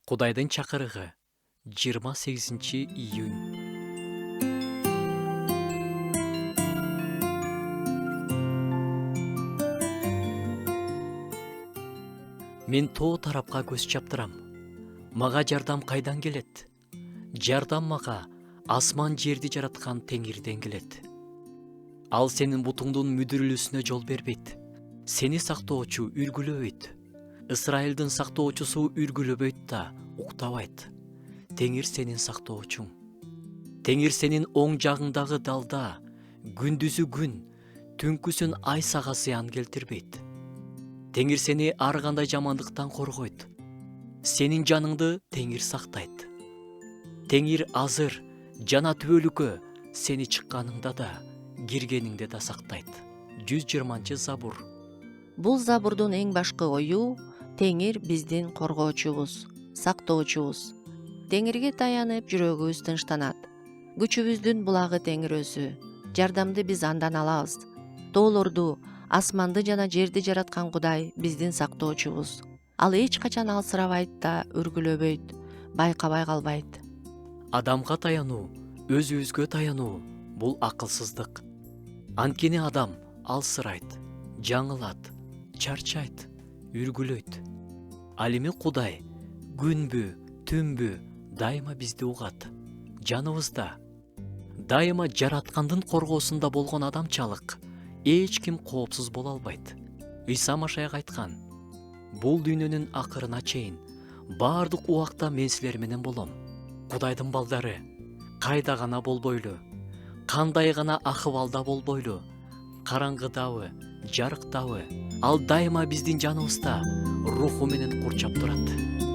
Кудайдын чакырыгы 28-июнь. Мен тоо тарапка көз чаптырам. Мага жардам кайдан келет? Жардам мага асман жерди жараткан Теңирден келет. Ал сенин бутуңдун мүдүрүлүүсүнө жол бербейт. Сени сактоочу үргүлөбөйт. Ысрайылдын сактоочусу үргүлөбөйт да уктабайт. Теңир сенин сактоочуң. Теңир сенин оң жагыңдагы далда, күндүзү күн, түнкүсүн ай сага зыян келтирбейт. Теңир сени ар кандай жамандыктан коргойт. Сенин жаныңды Теңир сактайт. Теңир азыр жана түбөлүккө сени чыкканыңда да, киргениңде да сактайт. 120-забур. Бул забурдун эң башкы ою Теңир биздин коргоочубуз, сактоочубуз. Теңирге таянып жүрөгүбүз тынчтанат. Күчүбүздүн булагы Теңир өзү. Жардамды биз андан алабыз. Тоолорду, асманды жана жерди жараткан Кудай биздин сактоочубуз. Ал эч качан алсырабайт да үргүлөбөйт, байкабай калбайт. Адамга таянуу, өзүбүзгө таянуу бул акылсыздык. Анткени адам алсырайт, жаңылат, чарчайт, үргүлөйт. Ал эми Кудай күнбү, түнбү дайыма бизди угат. Жаныбызда дайыма жараткандын коргоосунда болгон адамчалык эч ким коопсуз боло албайт. Ыйса Машаяк айткан: бул дүйнөнүн акырына чейин баардык убакта мен силер менен болом. Кудайдын балдары, кайда гана болбойлу, кандай гана акыбалда болбойлу, караңгыдабы, жарыктабы, ал дайыма биздин жаныбызда руху менен курчап турат.